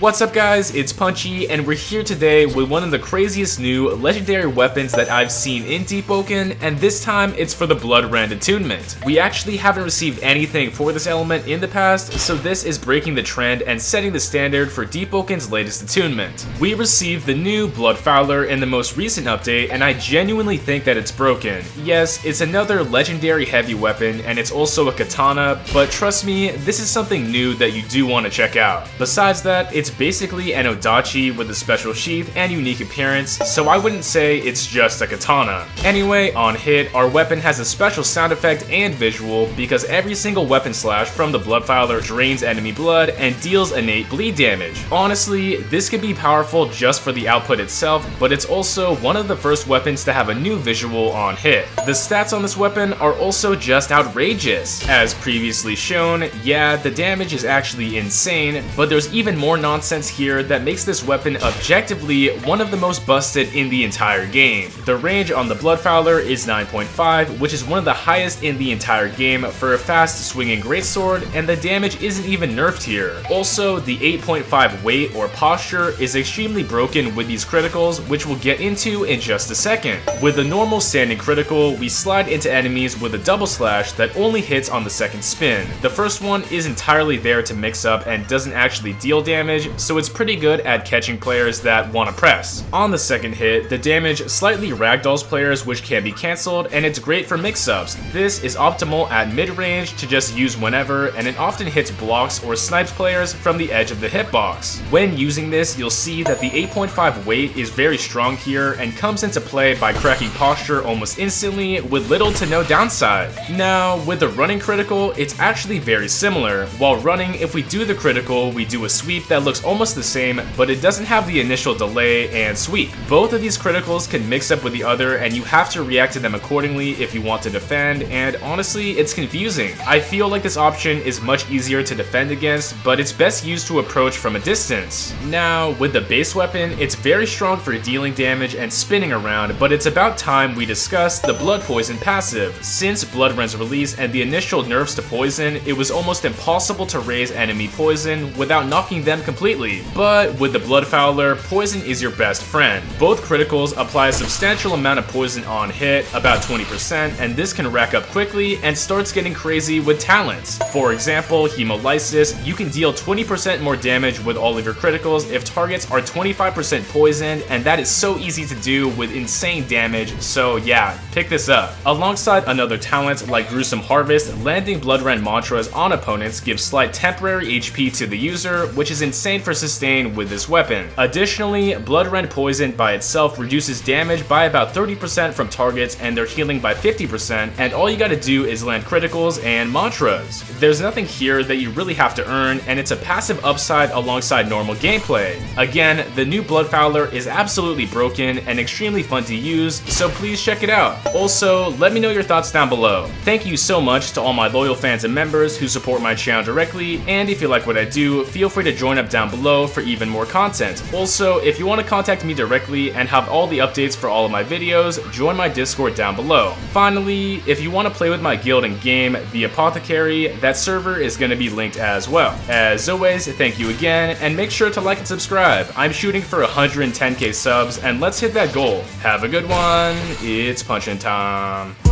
What's up guys, it's Punchy, and we're here today with one of the craziest new legendary weapons that I've seen in Deepwoken, and this time it's for the Blood Rend attunement. We actually haven't received anything for this element in the past, so this is breaking the trend and setting the standard for Deepwoken's latest attunement. We received the new Bloodfouler in the most recent update, and I genuinely think that it's broken. Yes, it's another legendary heavy weapon, and it's also a katana, but trust me, this is something new that you do want to check out. Besides that, it's basically an odachi with a special sheath and unique appearance, so I wouldn't say it's just a katana. Anyway, on hit, our weapon has a special sound effect and visual because every single weapon slash from the Bloodfouler drains enemy blood and deals innate bleed damage. Honestly, this could be powerful just for the output itself, but it's also one of the first weapons to have a new visual on hit. The stats on this weapon are also just outrageous. As previously shown, yeah, the damage is actually insane, but there's even more nonsense here that makes this weapon objectively one of the most busted in the entire game. The range on the Bloodfouler is 9.5, which is one of the highest in the entire game for a fast swinging greatsword, and the damage isn't even nerfed here. Also, the 8.5 weight or posture is extremely broken with these criticals, which we'll get into in just a second. With the normal standing critical, we slide into enemies with a double slash that only hits on the second spin. The first one is entirely there to mix up and doesn't actually deal damage, so it's pretty good at catching players that want to press. On the second hit, the damage slightly ragdolls players, which can be cancelled, and it's great for mix-ups. This is optimal at mid-range to just use whenever, and it often hits blocks or snipes players from the edge of the hitbox. When using this, you'll see that the 8.5 weight is very strong here and comes into play by cracking posture almost instantly with little to no downside. Now, with the running critical, it's actually very similar. While running, if we do the critical, we do a sweep that looks almost the same, but it doesn't have the initial delay and sweep. Both of these criticals can mix up with the other, and you have to react to them accordingly if you want to defend, and honestly, it's confusing. I feel like this option is much easier to defend against, but it's best used to approach from a distance. Now, with the base weapon, it's very strong for dealing damage and spinning around, but it's about time we discuss the Blood Poison passive. Since Blood Rend's release and the initial nerfs to poison, it was almost impossible to raise enemy poison without knocking them completely. But with the Bloodfouler, poison is your best friend. Both criticals apply a substantial amount of poison on hit, about 20%, and this can rack up quickly and starts getting crazy with talents. For example, Hemolysis, you can deal 20% more damage with all of your criticals if targets are 25% poisoned, and that is so easy to do with insane damage, so yeah, pick this up. Alongside another talent like Gruesome Harvest, landing Blood Rend mantras on opponents gives slight temporary HP to the user, which is insane for sustain with this weapon. Additionally, Blood Rend Poison by itself reduces damage by about 30% from targets and their healing by 50%, and all you gotta do is land criticals and mantras. There's nothing here that you really have to earn, and it's a passive upside alongside normal gameplay. Again, the new Bloodfouler is absolutely broken and extremely fun to use, so please check it out. Also, let me know your thoughts down below. Thank you so much to all my loyal fans and members who support my channel directly, and if you like what I do, feel free to join up down below for even more content. Also, if you want to contact me directly and have all the updates for all of my videos, join my Discord down below. Finally, if you want to play with my guild in game, the Apothecary, that server is going to be linked as well. As always, thank you again, and make sure to like and subscribe. I'm shooting for 110k subs, and let's hit that goal. Have a good one. It's punchin' time.